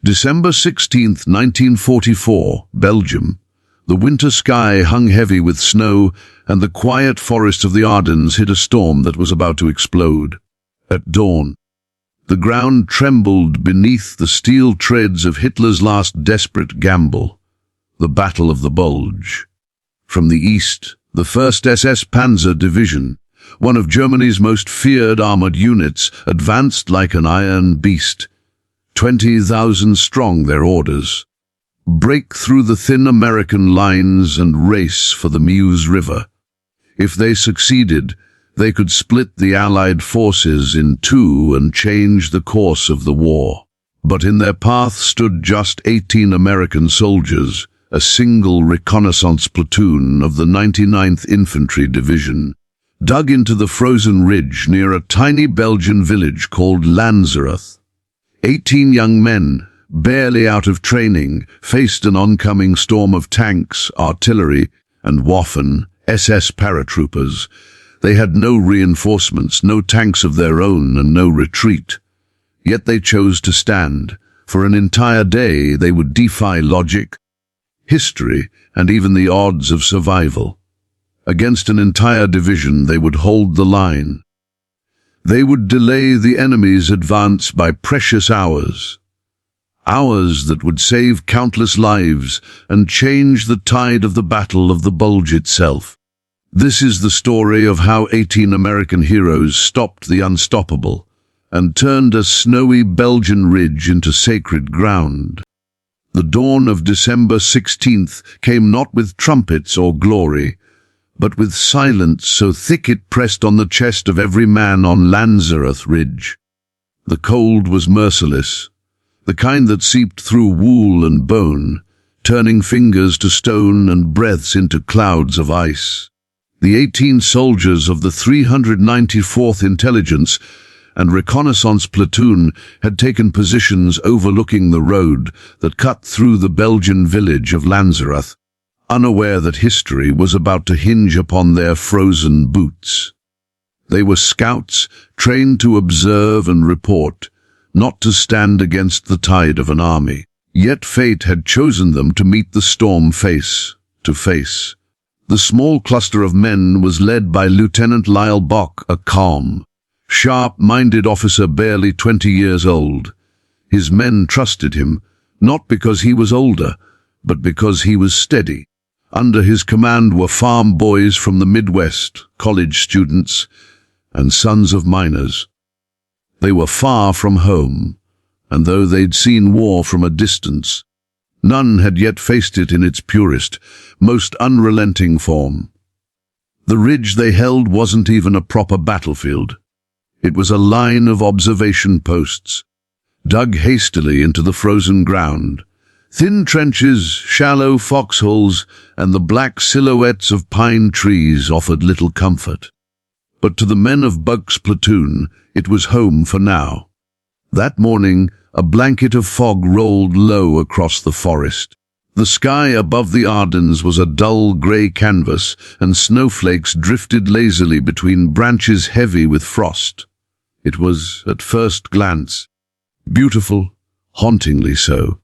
December 16th, 1944, Belgium. The winter sky hung heavy with snow, and the quiet forests of the Ardennes hid a storm that was about to explode. At dawn, the ground trembled beneath the steel treads of Hitler's last desperate gamble, the Battle of the Bulge. From the east, the 1st SS Panzer Division, one of Germany's most feared armored units, advanced like an iron beast. 20,000 strong their orders. Break through the thin American lines and race for the Meuse River. If they succeeded, they could split the Allied forces in two and change the course of the war. But in their path stood just 18 American soldiers, a single reconnaissance platoon of the 99th Infantry Division, dug into the frozen ridge near a tiny Belgian village called Lanzerath. 18 young men, barely out of training, faced an oncoming storm of tanks, artillery, and Waffen, SS paratroopers. They had no reinforcements, no tanks of their own, and no retreat. Yet they chose to stand. For an entire day they would defy logic, history, and even the odds of survival. Against an entire division they would hold the line. They would delay the enemy's advance by precious hours. Hours that would save countless lives and change the tide of the Battle of the Bulge itself. This is the story of how 18 American heroes stopped the unstoppable and turned a snowy Belgian ridge into sacred ground. The dawn of December 16th came not with trumpets or glory, but with silence so thick it pressed on the chest of every man on Lanzerath Ridge. The cold was merciless, the kind that seeped through wool and bone, turning fingers to stone and breaths into clouds of ice. The 18 soldiers of the 394th Intelligence and Reconnaissance Platoon had taken positions overlooking the road that cut through the Belgian village of Lanzerath, unaware that history was about to hinge upon their frozen boots. They were scouts, trained to observe and report, not to stand against the tide of an army. Yet fate had chosen them to meet the storm face to face. The small cluster of men was led by Lieutenant Lyle Bock, a calm, sharp-minded officer barely 20 years old. His men trusted him, not because he was older, but because he was steady. Under his command were farm boys from the Midwest, college students, and sons of miners. They were far from home, and though they'd seen war from a distance, none had yet faced it in its purest, most unrelenting form. The ridge they held wasn't even a proper battlefield. It was a line of observation posts, dug hastily into the frozen ground. Thin trenches, shallow foxholes, and the black silhouettes of pine trees offered little comfort. But to the men of Buck's platoon, it was home for now. That morning, a blanket of fog rolled low across the forest. The sky above the Ardennes was a dull grey canvas, and snowflakes drifted lazily between branches heavy with frost. It was, at first glance, beautiful, hauntingly so.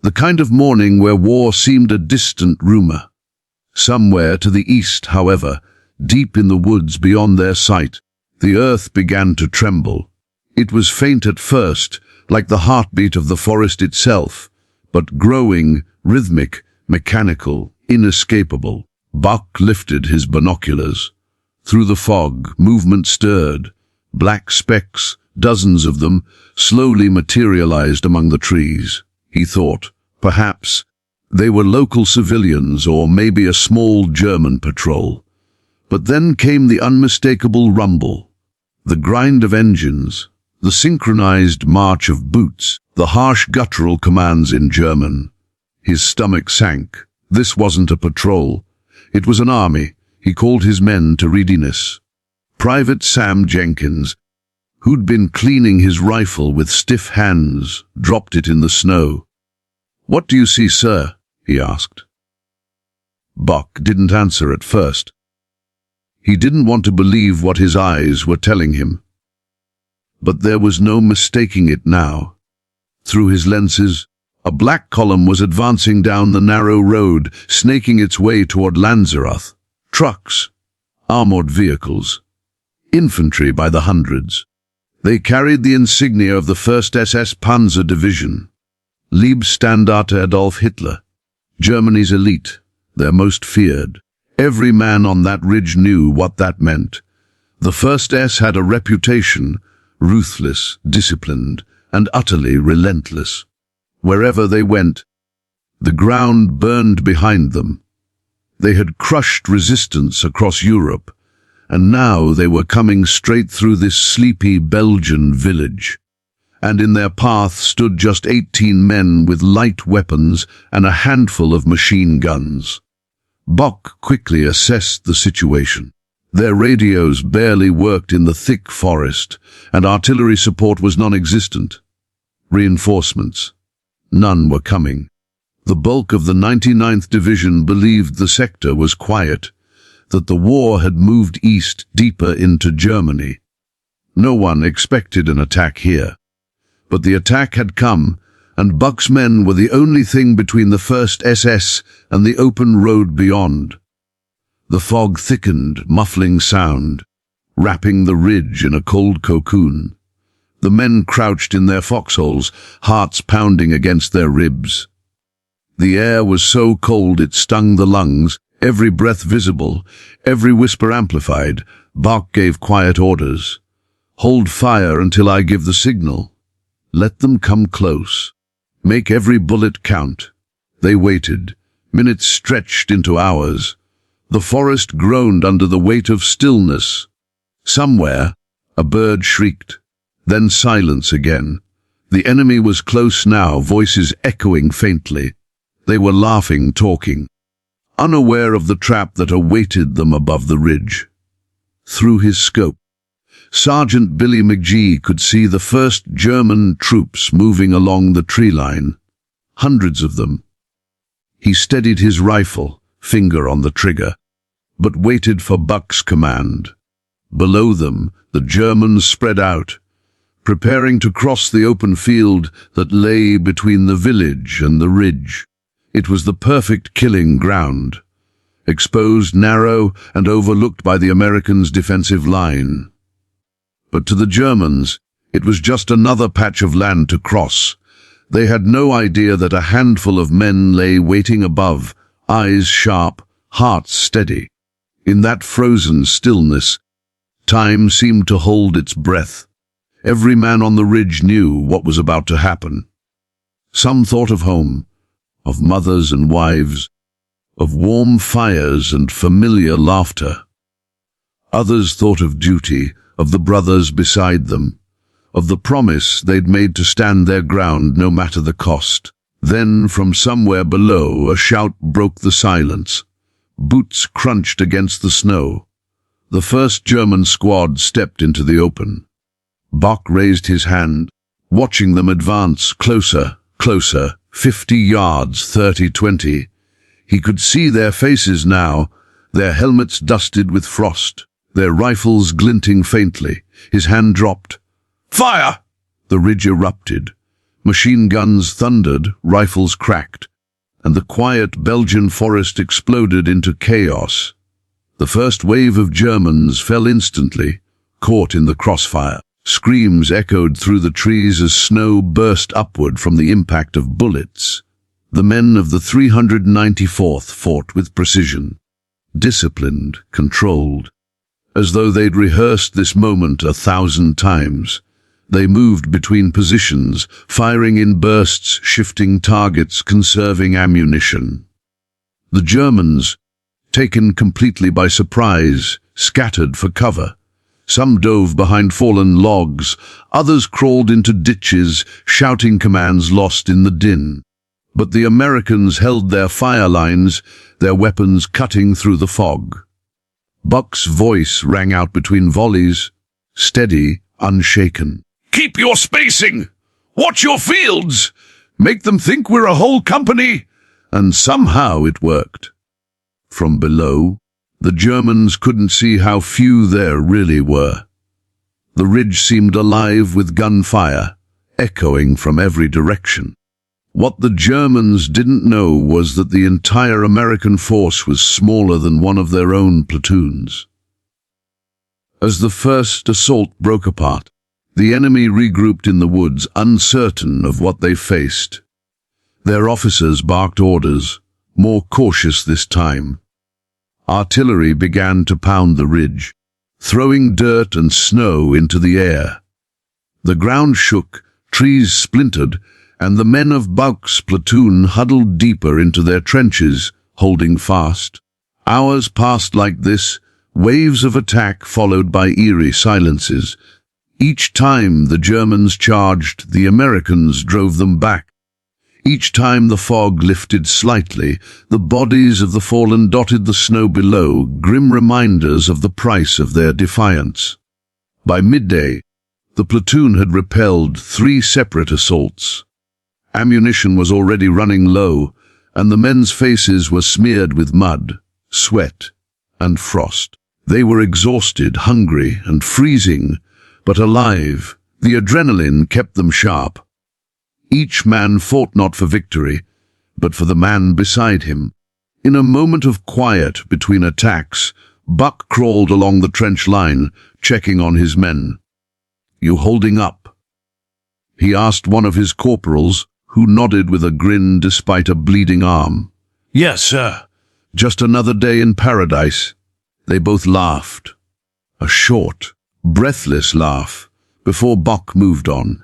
The kind of morning where war seemed a distant rumor. Somewhere to the east, however, deep in the woods beyond their sight, the earth began to tremble. It was faint at first, like the heartbeat of the forest itself, but growing, rhythmic, mechanical, inescapable. Buck lifted his binoculars. Through the fog, movement stirred. Black specks, dozens of them, slowly materialized among the trees. He thought, perhaps, they were local civilians or maybe a small German patrol. But then came the unmistakable rumble, the grind of engines, the synchronized march of boots, the harsh guttural commands in German. His stomach sank. This wasn't a patrol. It was an army. He called his men to readiness. Private Sam Jenkins, who'd been cleaning his rifle with stiff hands, dropped it in the snow. "What do you see, sir?" he asked. Buck didn't answer at first. He didn't want to believe what his eyes were telling him. But there was no mistaking it now. Through his lenses, a black column was advancing down the narrow road, snaking its way toward Lanzerath. Trucks, armored vehicles, infantry by the hundreds. They carried the insignia of the 1st SS Panzer Division, Leibstandarte Adolf Hitler, Germany's elite, their most feared. Every man on that ridge knew what that meant. The 1st S had a reputation, ruthless, disciplined, and utterly relentless. Wherever they went, the ground burned behind them. They had crushed resistance across Europe, and now they were coming straight through this sleepy Belgian village. And in their path stood just 18 men with light weapons and a handful of machine guns. Bock quickly assessed the situation. Their radios barely worked in the thick forest, and artillery support was non-existent. Reinforcements. None were coming. The bulk of the 99th Division believed the sector was quiet, that the war had moved east deeper into Germany. No one expected an attack here. But the attack had come, and Buck's men were the only thing between the 1st SS and the open road beyond. The fog thickened, muffling sound, wrapping the ridge in a cold cocoon. The men crouched in their foxholes, hearts pounding against their ribs. The air was so cold it stung the lungs, every breath visible, every whisper amplified. Buck gave quiet orders. "Hold fire until I give the signal. Let them come close. Make every bullet count." They waited. Minutes stretched into hours. The forest groaned under the weight of stillness. Somewhere, a bird shrieked. Then silence again. The enemy was close now, voices echoing faintly. They were laughing, talking, unaware of the trap that awaited them above the ridge. Through his scope, Sergeant Billy McGee could see the first German troops moving along the tree line. Hundreds of them. He steadied his rifle, finger on the trigger, but waited for Buck's command. Below them, the Germans spread out, preparing to cross the open field that lay between the village and the ridge. It was the perfect killing ground, exposed, narrow, and overlooked by the Americans' defensive line. But to the Germans, it was just another patch of land to cross. They had no idea that a handful of men lay waiting above, eyes sharp, hearts steady. In that frozen stillness, time seemed to hold its breath. Every man on the ridge knew what was about to happen. Some thought of home, of mothers and wives, of warm fires and familiar laughter. Others thought of duty, of the brothers beside them, of the promise they'd made to stand their ground no matter the cost. Then, from somewhere below, a shout broke the silence. Boots crunched against the snow. The first German squad stepped into the open. Bock raised his hand, watching them advance closer, closer, 50 yards, 30-20. He could see their faces now, their helmets dusted with frost, their rifles glinting faintly. His hand dropped. "Fire!" The ridge erupted. Machine guns thundered, rifles cracked, and the quiet Belgian forest exploded into chaos. The first wave of Germans fell instantly, caught in the crossfire. Screams echoed through the trees as snow burst upward from the impact of bullets. The men of the 394th fought with precision, disciplined, controlled, as though they'd rehearsed this moment 1,000 times. They moved between positions, firing in bursts, shifting targets, conserving ammunition. The Germans, taken completely by surprise, scattered for cover. Some dove behind fallen logs, others crawled into ditches, shouting commands lost in the din. But the Americans held their fire lines, their weapons cutting through the fog. Buck's voice rang out between volleys, steady, unshaken. "Keep your spacing! Watch your fields! Make them think we're a whole company!" And somehow it worked. From below, the Germans couldn't see how few there really were. The ridge seemed alive with gunfire, echoing from every direction. What the Germans didn't know was that the entire American force was smaller than one of their own platoons. As the first assault broke apart, the enemy regrouped in the woods, uncertain of what they faced. Their officers barked orders, more cautious this time. Artillery began to pound the ridge, throwing dirt and snow into the air. The ground shook, trees splintered, and the men of Buck's platoon huddled deeper into their trenches, holding fast. Hours passed like this, waves of attack followed by eerie silences. Each time the Germans charged, the Americans drove them back. Each time the fog lifted slightly, the bodies of the fallen dotted the snow below, grim reminders of the price of their defiance. By midday, the platoon had repelled 3 separate assaults. Ammunition was already running low, and the men's faces were smeared with mud, sweat, and frost. They were exhausted, hungry, and freezing, but alive. The adrenaline kept them sharp. Each man fought not for victory, but for the man beside him. In a moment of quiet between attacks, Buck crawled along the trench line, checking on his men. "You holding up?" he asked one of his corporals, who nodded with a grin despite a bleeding arm. "Yes, sir. Just another day in paradise." They both laughed. A short, breathless laugh, before Buck moved on.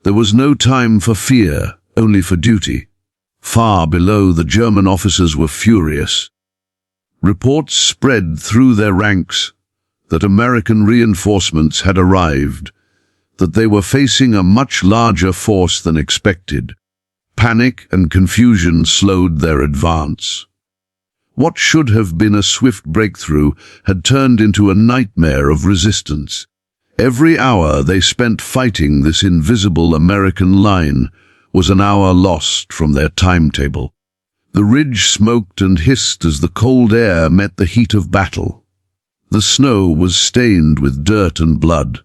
There was no time for fear, only for duty. Far below, the German officers were furious. Reports spread through their ranks that American reinforcements had arrived, that they were facing a much larger force than expected. Panic and confusion slowed their advance. What should have been a swift breakthrough had turned into a nightmare of resistance. Every hour they spent fighting this invisible American line was an hour lost from their timetable. The ridge smoked and hissed as the cold air met the heat of battle. The snow was stained with dirt and blood.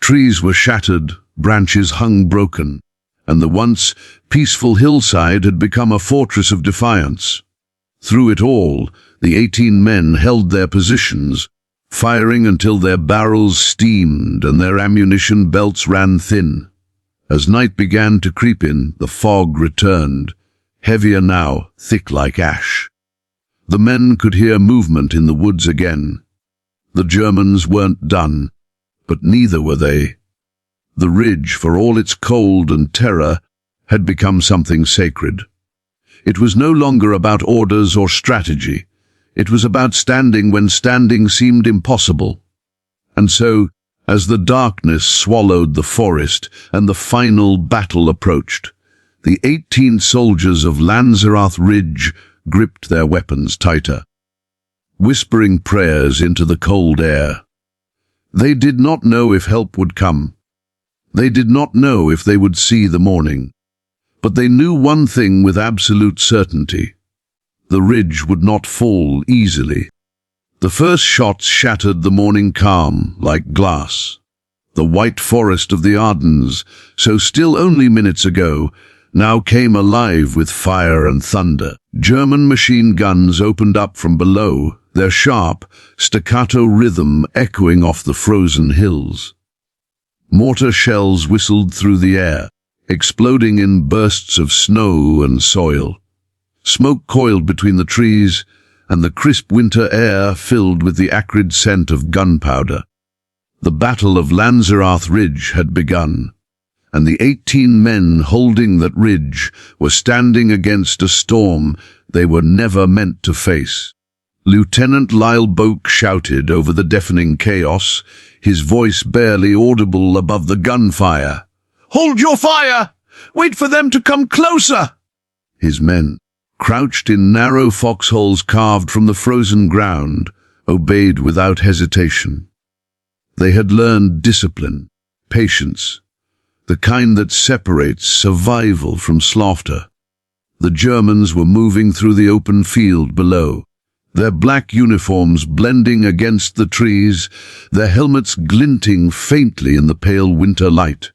Trees were shattered, branches hung broken, and the once peaceful hillside had become a fortress of defiance. Through it all, the 18 men held their positions, firing until their barrels steamed and their ammunition belts ran thin. As night began to creep in, the fog returned, heavier now, thick like ash. The men could hear movement in the woods again. The Germans weren't done, but neither were they. The ridge, for all its cold and terror, had become something sacred. It was no longer about orders or strategy. It was about standing when standing seemed impossible. And so, as the darkness swallowed the forest and the final battle approached, the 18 soldiers of Lanzerath Ridge gripped their weapons tighter, whispering prayers into the cold air. They did not know if help would come. They did not know if they would see the morning. But they knew one thing with absolute certainty. The ridge would not fall easily. The first shots shattered the morning calm like glass. The white forest of the Ardennes, so still only minutes ago, now came alive with fire and thunder. German machine guns opened up from below, their sharp, staccato rhythm echoing off the frozen hills. Mortar shells whistled through the air, exploding in bursts of snow and soil. Smoke coiled between the trees, and the crisp winter air filled with the acrid scent of gunpowder. The Battle of Lanzerath Ridge had begun, and the 18 men holding that ridge were standing against a storm they were never meant to face. Lieutenant Lyle Boak shouted over the deafening chaos, his voice barely audible above the gunfire. "Hold your fire! Wait for them to come closer!" His men, crouched in narrow foxholes carved from the frozen ground, obeyed without hesitation. They had learned discipline, patience, the kind that separates survival from slaughter. The Germans were moving through the open field below, their black uniforms blending against the trees, their helmets glinting faintly in the pale winter light.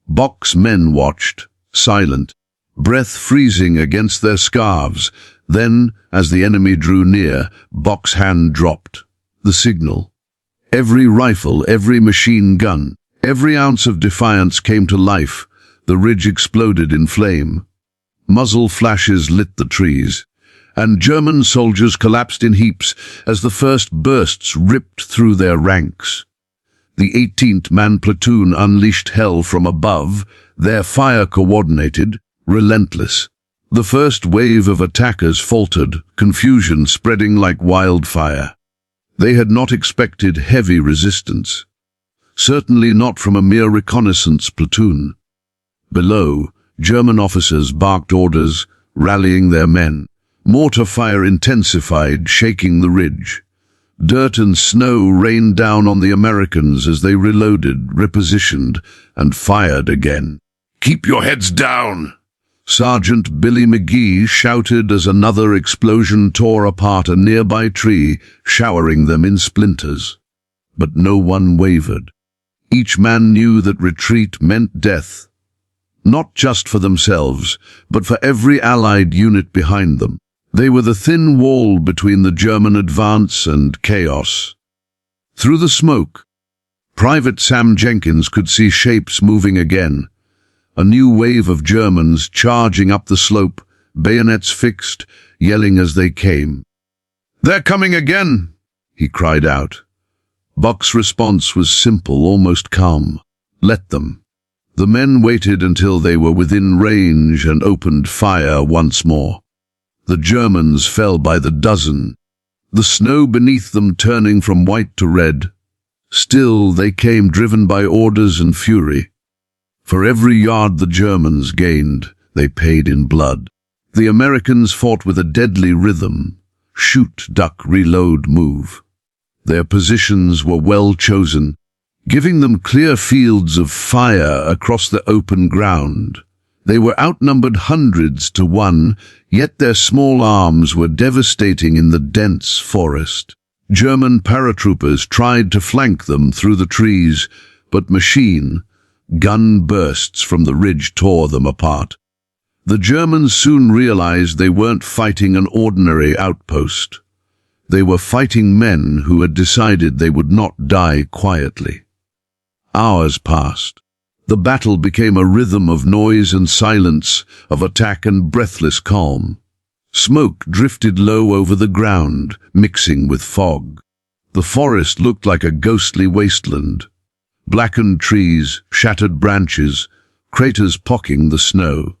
Bock's men watched, silent, breath freezing against their scarves. Then, as the enemy drew near, Bock's hand dropped. The signal. Every rifle, every machine gun, every ounce of defiance came to life. The ridge exploded in flame. Muzzle flashes lit the trees, and German soldiers collapsed in heaps as the first bursts ripped through their ranks. The 18th Man platoon unleashed hell from above, their fire coordinated, relentless. The first wave of attackers faltered, confusion spreading like wildfire. They had not expected heavy resistance. Certainly not from a mere reconnaissance platoon. Below, German officers barked orders, rallying their men. Mortar fire intensified, shaking the ridge. Dirt and snow rained down on the Americans as they reloaded, repositioned, and fired again. "Keep your heads down!" Sergeant Billy McGee shouted as another explosion tore apart a nearby tree, showering them in splinters. But no one wavered. Each man knew that retreat meant death. Not just for themselves, but for every Allied unit behind them. They were the thin wall between the German advance and chaos. Through the smoke, Private Sam Jenkins could see shapes moving again. A new wave of Germans charging up the slope, bayonets fixed, yelling as they came. "They're coming again!" he cried out. Bock's response was simple, almost calm. Let them. The men waited until they were within range and opened fire once more. The Germans fell by the dozen, the snow beneath them turning from white to red. Still, they came driven by orders and fury. For every yard the Germans gained, they paid in blood. The Americans fought with a deadly rhythm, shoot, duck, reload, move. Their positions were well chosen, giving them clear fields of fire across the open ground. They were outnumbered hundreds to one, yet their small arms were devastating in the dense forest. German paratroopers tried to flank them through the trees, but gun bursts from the ridge tore them apart. The Germans soon realized they weren't fighting an ordinary outpost. They were fighting men who had decided they would not die quietly. Hours passed. The battle became a rhythm of noise and silence, of attack and breathless calm. Smoke drifted low over the ground, mixing with fog. The forest looked like a ghostly wasteland. Blackened trees, shattered branches, craters pocking the snow.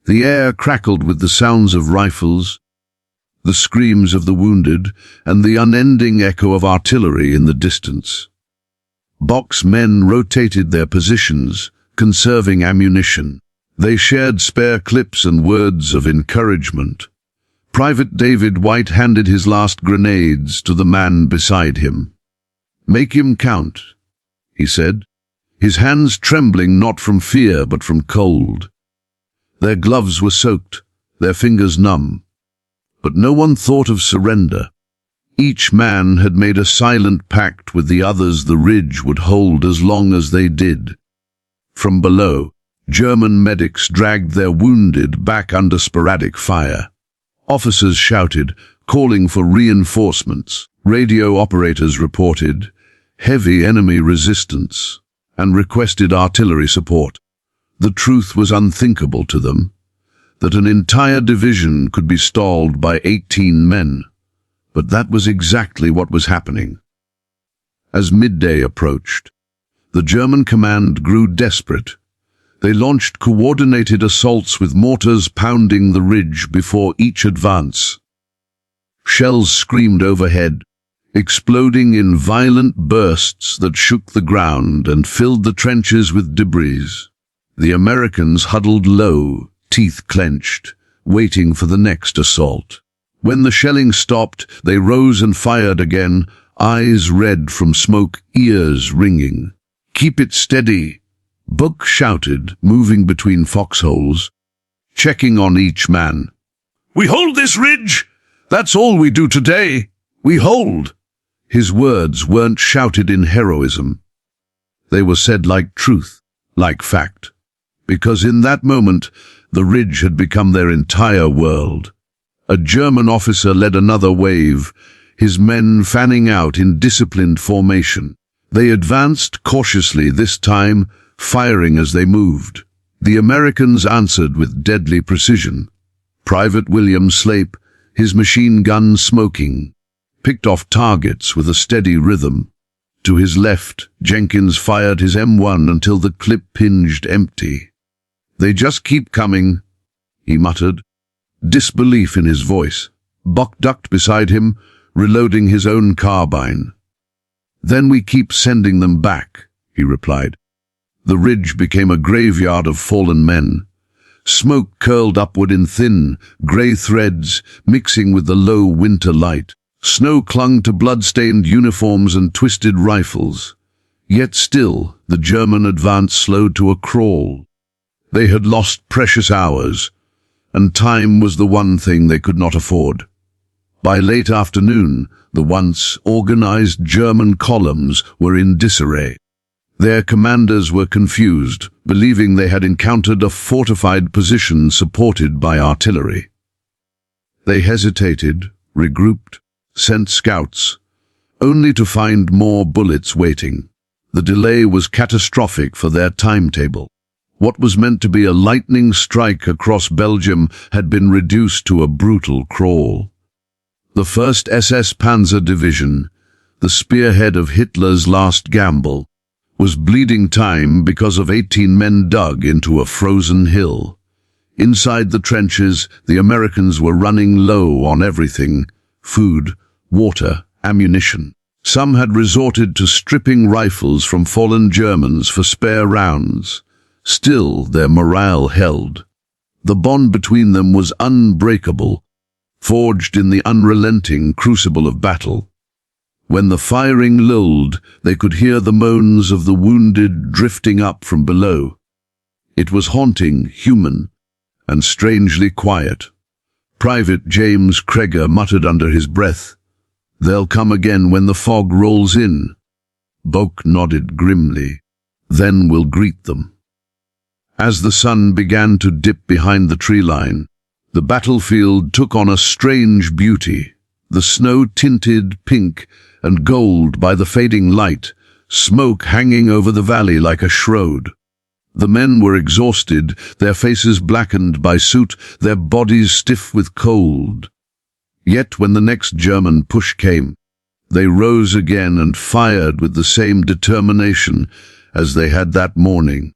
The air crackled with the sounds of rifles, the screams of the wounded, and the unending echo of artillery in the distance. Bock's men rotated their positions, conserving ammunition. They shared spare clips and words of encouragement. Private David White handed his last grenades to the man beside him. "Make him count," he said, his hands trembling not from fear but from cold. Their gloves were soaked, their fingers numb. But no one thought of surrender. Each man had made a silent pact with the others the ridge would hold as long as they did. From below, German medics dragged their wounded back under sporadic fire. Officers shouted, calling for reinforcements. Radio operators reported heavy enemy resistance and requested artillery support. The truth was unthinkable to them, that an entire division could be stalled by 18 men. But that was exactly what was happening. As midday approached, the German command grew desperate. They launched coordinated assaults with mortars pounding the ridge before each advance. Shells screamed overhead, exploding in violent bursts that shook the ground and filled the trenches with debris. The Americans huddled low, teeth clenched, waiting for the next assault. When the shelling stopped, they rose and fired again, eyes red from smoke, ears ringing. "Keep it steady," Buck shouted, moving between foxholes, checking on each man. "We hold this ridge! That's all we do today! We hold!" His words weren't shouted in heroism. They were said like truth, like fact, because in that moment the ridge had become their entire world. A German officer led another wave, his men fanning out in disciplined formation. They advanced cautiously this time, firing as they moved. The Americans answered with deadly precision. Private William Slape, his machine gun smoking, picked off targets with a steady rhythm. To his left, Jenkins fired his M1 until the clip pinged empty. "They just keep coming," he muttered, disbelief in his voice. Buck ducked beside him, reloading his own carbine. "Then we keep sending them back," he replied. The ridge became a graveyard of fallen men. Smoke curled upward in thin, grey threads, mixing with the low winter light. Snow clung to blood-stained uniforms and twisted rifles. Yet still, the German advance slowed to a crawl. They had lost precious hours, and time was the one thing they could not afford. By late afternoon, the once organized German columns were in disarray. Their commanders were confused, believing they had encountered a fortified position supported by artillery. They hesitated, regrouped, sent scouts, only to find more bullets waiting. The delay was catastrophic for their timetable. What was meant to be a lightning strike across Belgium had been reduced to a brutal crawl. The 1st SS Panzer Division, the spearhead of Hitler's last gamble, was bleeding time because of 18 men dug into a frozen hill. Inside the trenches, the Americans were running low on everything: food, water, ammunition. Some had resorted to stripping rifles from fallen Germans for spare rounds. Still, their morale held. The bond between them was unbreakable, forged in the unrelenting crucible of battle. When the firing lulled, they could hear the moans of the wounded drifting up from below. It was haunting, human, and strangely quiet. Private James Kreger muttered under his breath, "They'll come again when the fog rolls in." Boak nodded grimly. "Then we'll greet them." As the sun began to dip behind the tree line, the battlefield took on a strange beauty. The snow tinted pink and gold by the fading light, smoke hanging over the valley like a shroud. The men were exhausted, their faces blackened by soot, their bodies stiff with cold. Yet when the next German push came, they rose again and fired with the same determination as they had that morning.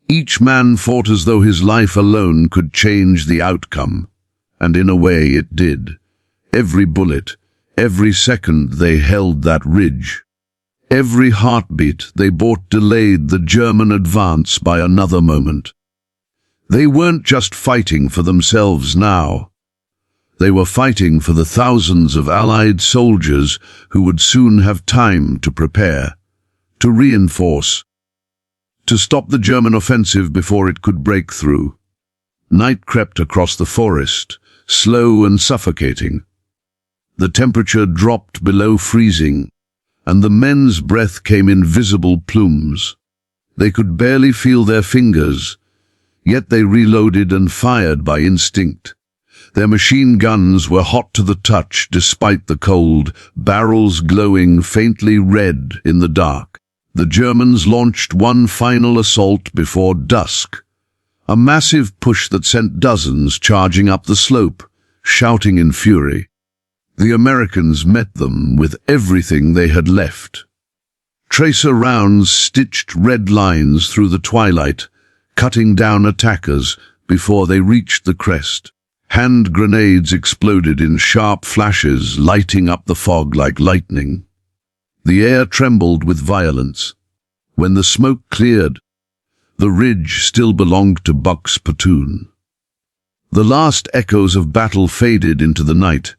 Each man fought as though his life alone could change the outcome, and in a way it did. Every bullet, every second they held that ridge. Every heartbeat they brought delayed the German advance by another moment. They weren't just fighting for themselves now. They were fighting for the thousands of Allied soldiers who would soon have time to prepare, to reinforce, to stop the German offensive before it could break through. Night crept across the forest, slow and suffocating. The temperature dropped below freezing, and the men's breath came in visible plumes. They could barely feel their fingers, yet they reloaded and fired by instinct. Their machine guns were hot to the touch despite the cold, barrels glowing faintly red in the dark. The Germans launched one final assault before dusk, a massive push that sent dozens charging up the slope, shouting in fury. The Americans met them with everything they had left. Tracer rounds stitched red lines through the twilight, cutting down attackers before they reached the crest. Hand grenades exploded in sharp flashes, lighting up the fog like lightning. The air trembled with violence. When the smoke cleared, the ridge still belonged to Buck's platoon. The last echoes of battle faded into the night,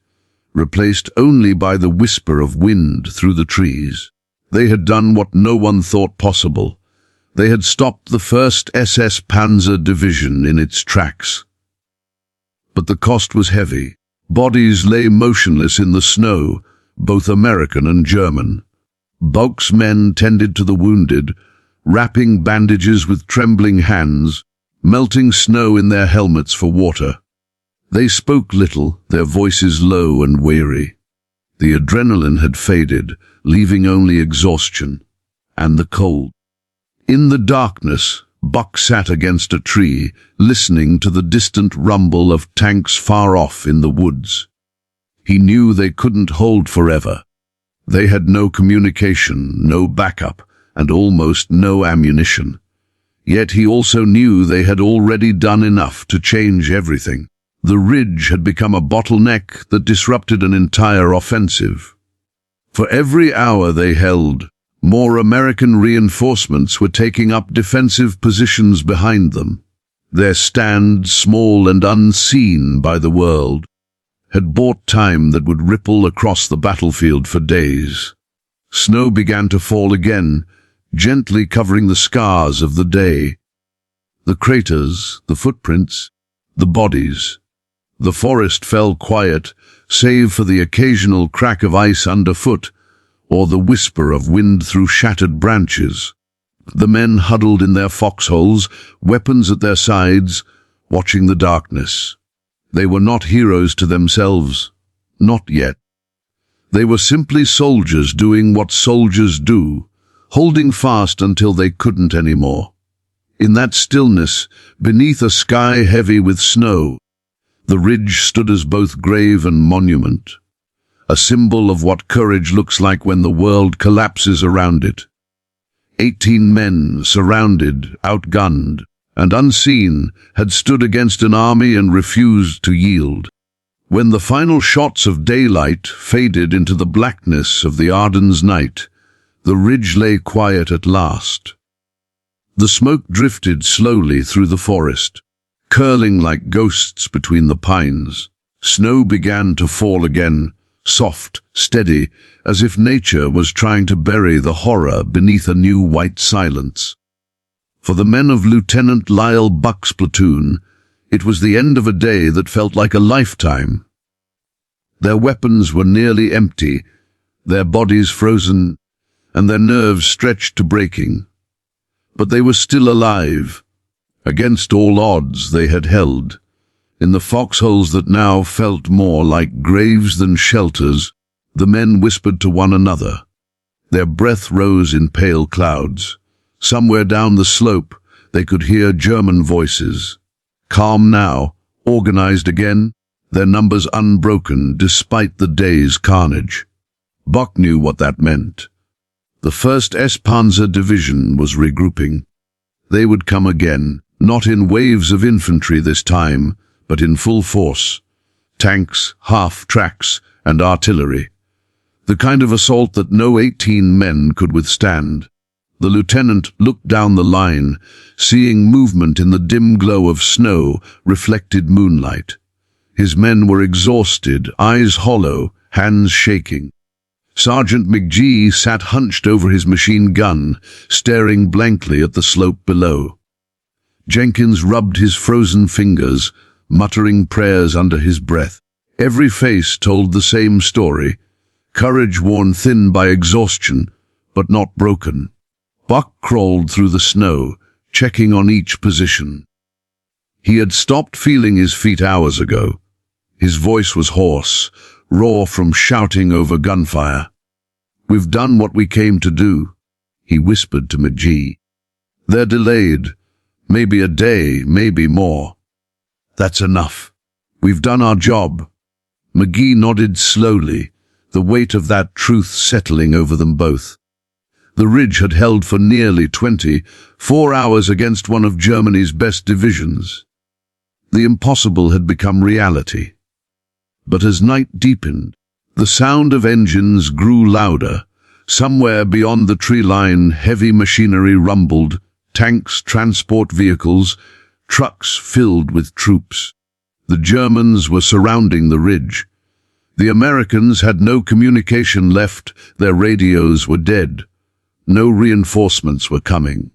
replaced only by the whisper of wind through the trees. They had done what no one thought possible. They had stopped the 1st SS Panzer Division in its tracks. But the cost was heavy. Bodies lay motionless in the snow, both American and German. Bulge's men tended to the wounded, wrapping bandages with trembling hands, melting snow in their helmets for water. They spoke little, their voices low and weary. The adrenaline had faded, leaving only exhaustion and the cold. In the darkness, Buck sat against a tree, listening to the distant rumble of tanks far off in the woods. He knew they couldn't hold forever. They had no communication, no backup, and almost no ammunition. Yet he also knew they had already done enough to change everything. The ridge had become a bottleneck that disrupted an entire offensive. For every hour they held, more American reinforcements were taking up defensive positions behind them. Their stand, small and unseen by the world, had bought time that would ripple across the battlefield for days. Snow began to fall again, gently covering the scars of the day. The craters, the footprints, the bodies. The forest fell quiet, save for the occasional crack of ice underfoot, or the whisper of wind through shattered branches. The men huddled in their foxholes, weapons at their sides, watching the darkness. They were not heroes to themselves, not yet. They were simply soldiers doing what soldiers do, holding fast until they couldn't anymore. In that stillness, beneath a sky heavy with snow, the ridge stood as both grave and monument, a symbol of what courage looks like when the world collapses around it. 18 men, surrounded, outgunned, and unseen, had stood against an army and refused to yield. When the final shots of daylight faded into the blackness of the Ardennes night, the ridge lay quiet at last. The smoke drifted slowly through the forest, curling like ghosts between the pines. Snow began to fall again, soft, steady, as if nature was trying to bury the horror beneath a new white silence. For the men of Lieutenant Lyle Buck's platoon, it was the end of a day that felt like a lifetime. Their weapons were nearly empty, their bodies frozen, and their nerves stretched to breaking. But they were still alive. Against all odds they had held. In the foxholes that now felt more like graves than shelters, the men whispered to one another. Their breath rose in pale clouds. Somewhere down the slope, they could hear German voices. Calm now, organized again, their numbers unbroken despite the day's carnage. Buck knew what that meant. The 1st SS Panzer Division was regrouping. They would come again, not in waves of infantry this time, but in full force. Tanks, half-tracks, and artillery. The kind of assault that no 18 men could withstand. The lieutenant looked down the line, seeing movement in the dim glow of snow, reflected moonlight. His men were exhausted, eyes hollow, hands shaking. Sergeant McGee sat hunched over his machine gun, staring blankly at the slope below. Jenkins rubbed his frozen fingers, muttering prayers under his breath. Every face told the same story, courage worn thin by exhaustion, but not broken. Buck crawled through the snow, checking on each position. He had stopped feeling his feet hours ago. His voice was hoarse, raw from shouting over gunfire. "We've done what we came to do," he whispered to McGee. "They're delayed. Maybe a day, maybe more. That's enough. We've done our job." McGee nodded slowly, the weight of that truth settling over them both. The ridge had held for nearly 24 hours against one of Germany's best divisions. The impossible had become reality. But as night deepened, the sound of engines grew louder. Somewhere beyond the tree line, heavy machinery rumbled, tanks, transport vehicles, trucks filled with troops. The Germans were surrounding the ridge. The Americans had no communication left, their radios were dead. No reinforcements were coming.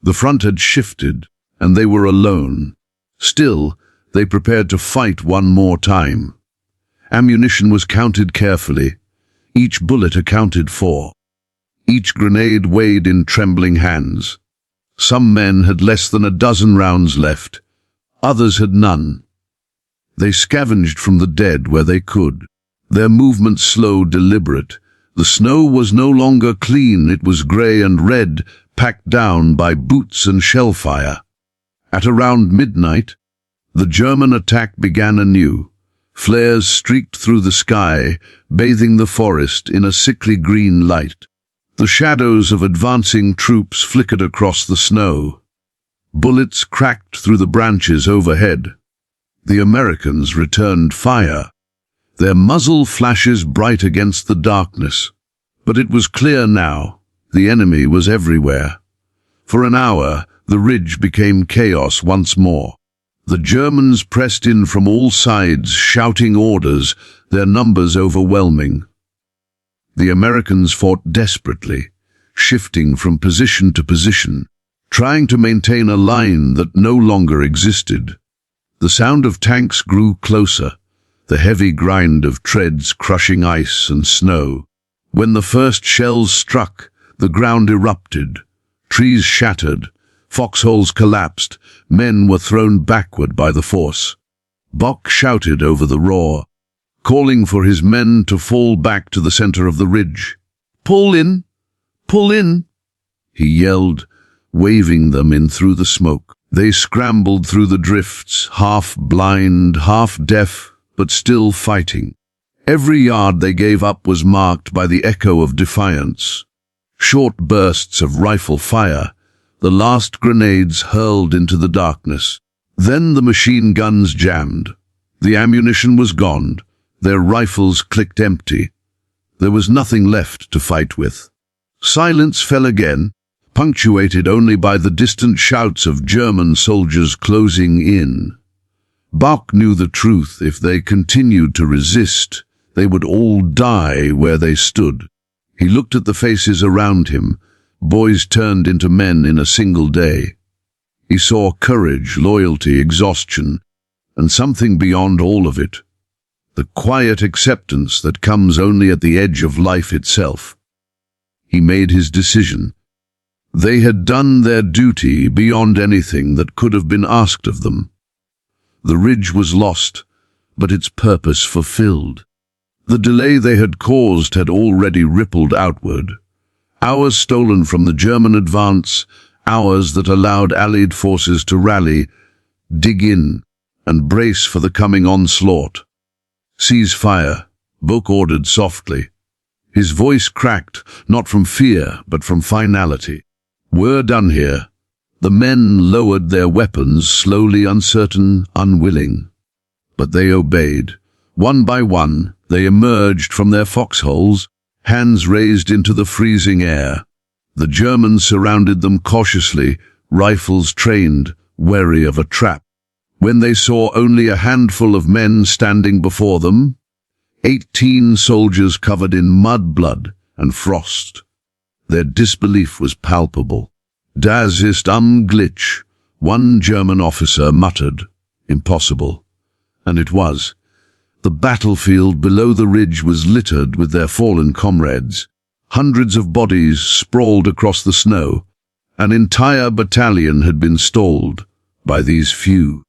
The front had shifted, and they were alone. Still, they prepared to fight one more time. Ammunition was counted carefully, each bullet accounted for. each grenade weighed in trembling hands. Some men had less than a dozen rounds left, others had none. They scavenged from the dead where they could, their movements slow, deliberate. The snow was no longer clean, it was grey and red, packed down by boots and shell fire. At around midnight, the German attack began anew. Flares streaked through the sky, bathing the forest in a sickly green light. The shadows of advancing troops flickered across the snow. Bullets cracked through the branches overhead. The Americans returned fire, their muzzle flashes bright against the darkness. But it was clear now, the enemy was everywhere. For an hour, the ridge became chaos once more. The Germans pressed in from all sides, shouting orders, their numbers overwhelming. The Americans fought desperately, shifting from position to position, trying to maintain a line that no longer existed. The sound of tanks grew closer, the heavy grind of treads crushing ice and snow. When the first shells struck, the ground erupted, trees shattered, foxholes collapsed, men were thrown backward by the force. Bock shouted over the roar, calling for his men to fall back to the center of the ridge. "Pull in! Pull in!" he yelled, waving them in through the smoke. They scrambled through the drifts, half blind, half deaf, but still fighting. Every yard they gave up was marked by the echo of defiance. Short bursts of rifle fire, the last grenades hurled into the darkness. Then the machine guns jammed. The ammunition was gone. Their rifles clicked empty. There was nothing left to fight with. Silence fell again, punctuated only by the distant shouts of German soldiers closing in. Bock knew the truth. If they continued to resist, they would all die where they stood. He looked at the faces around him, boys turned into men in a single day. He saw courage, loyalty, exhaustion, and something beyond all of it, the quiet acceptance that comes only at the edge of life itself. He made his decision. They had done their duty beyond anything that could have been asked of them. The ridge was lost, but its purpose fulfilled. The delay they had caused had already rippled outward. Hours stolen from the German advance, hours that allowed Allied forces to rally, dig in, and brace for the coming onslaught. "Cease fire," Bock ordered softly. His voice cracked, not from fear, but from finality. "We're done here." The men lowered their weapons, slowly, uncertain, unwilling. But they obeyed. One by one, they emerged from their foxholes, hands raised into the freezing air. The Germans surrounded them cautiously, rifles trained, wary of a trap. When they saw only a handful of men standing before them, 18 soldiers covered in mud, blood, and frost. Their disbelief was palpable. "Das ist unglitch," one German officer muttered. "Impossible." And it was. The battlefield below the ridge was littered with their fallen comrades. Hundreds of bodies sprawled across the snow. An entire battalion had been stalled by these few.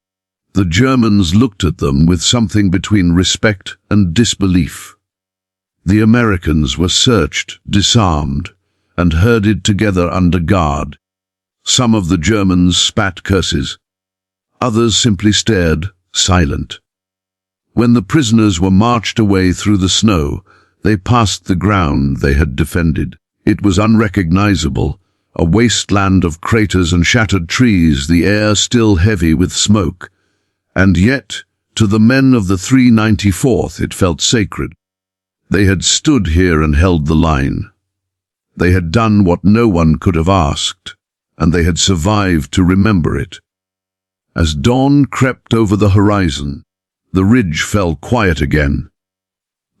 The Germans looked at them with something between respect and disbelief. The Americans were searched, disarmed, and herded together under guard. Some of the Germans spat curses. Others simply stared, silent. When the prisoners were marched away through the snow, they passed the ground they had defended. It was unrecognizable, a wasteland of craters and shattered trees, the air still heavy with smoke. And yet, to the men of the 394th, it felt sacred. They had stood here and held the line. They had done what no one could have asked, and they had survived to remember it. As dawn crept over the horizon, the ridge fell quiet again.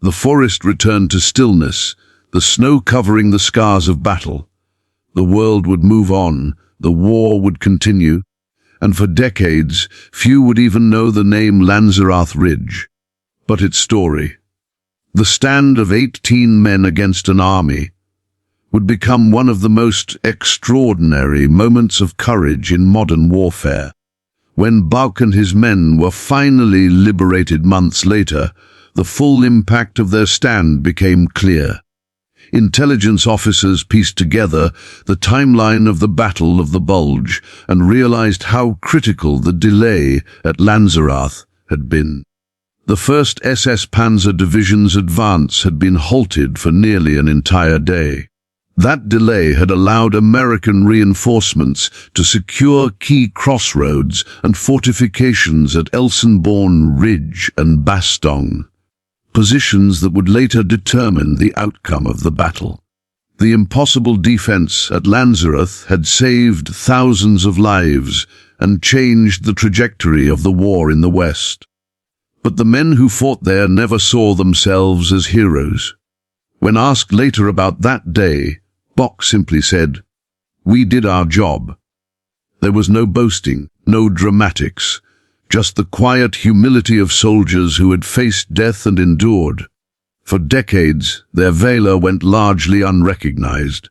The forest returned to stillness, the snow covering the scars of battle. The world would move on, the war would continue, and for decades few would even know the name Lanzerath Ridge. But its story, the stand of 18 men against an army, would become one of the most extraordinary moments of courage in modern warfare. When Bulge and his men were finally liberated months later, the full impact of their stand became clear. Intelligence officers pieced together the timeline of the Battle of the Bulge and realized how critical the delay at Lanzerath had been. The 1st SS Panzer Division's advance had been halted for nearly an entire day. That delay had allowed American reinforcements to secure key crossroads and fortifications at Elsenborn Ridge and Bastogne, positions that would later determine the outcome of the battle. The impossible defense at Lanzerath had saved thousands of lives and changed the trajectory of the war in the West. But the men who fought there never saw themselves as heroes. When asked later about that day, Bulge simply said, "We did our job." There was no boasting, no dramatics, just the quiet humility of soldiers who had faced death and endured. For decades, their valor went largely unrecognized.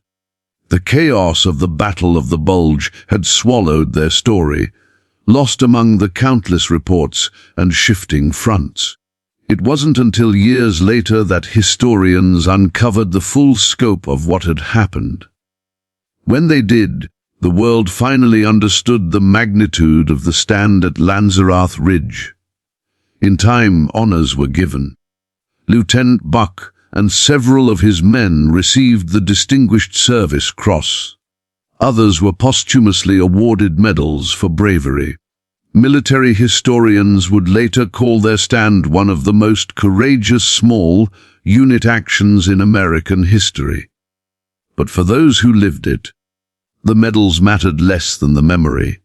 The chaos of the Battle of the Bulge had swallowed their story, lost among the countless reports and shifting fronts. It wasn't until years later that historians uncovered the full scope of what had happened. When they did, the world finally understood the magnitude of the stand at Lanzerath Ridge. In time, honors were given. Lieutenant Bulge and several of his men received the Distinguished Service Cross. Others were posthumously awarded medals for bravery. Military historians would later call their stand one of the most courageous small unit actions in American history. But for those who lived it, the medals mattered less than the memory.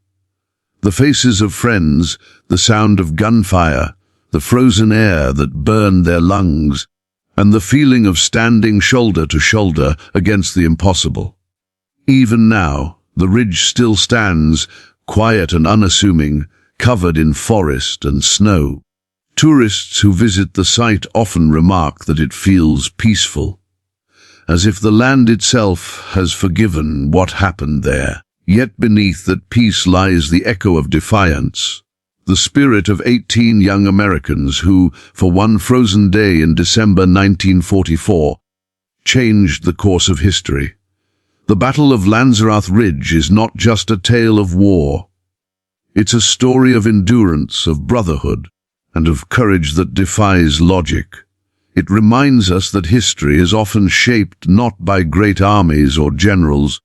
The faces of friends, the sound of gunfire, the frozen air that burned their lungs, and the feeling of standing shoulder to shoulder against the impossible. Even now, the ridge still stands, quiet and unassuming, covered in forest and snow. Tourists who visit the site often remark that it feels peaceful, as if the land itself has forgiven what happened there. Yet beneath that peace lies the echo of defiance, the spirit of 18 young Americans who, for one frozen day in December 1944, changed the course of history. The Battle of Lanzerath Ridge is not just a tale of war. It's a story of endurance, of brotherhood, and of courage that defies logic. It reminds us that history is often shaped not by great armies or generals,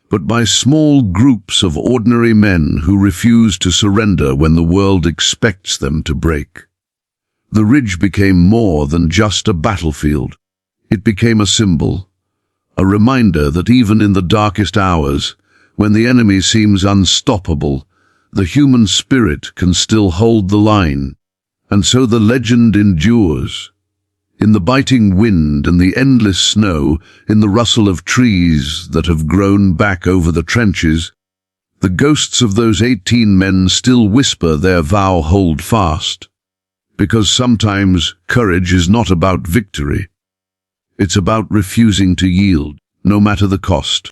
but by small groups of ordinary men who refuse to surrender when the world expects them to break. The ridge became more than just a battlefield. It became a symbol, a reminder that even in the darkest hours, when the enemy seems unstoppable, the human spirit can still hold the line. And so the legend endures. In the biting wind and the endless snow, in the rustle of trees that have grown back over the trenches, the ghosts of those 18 men still whisper their vow, "Hold fast." Because sometimes courage is not about victory. It's about refusing to yield, no matter the cost.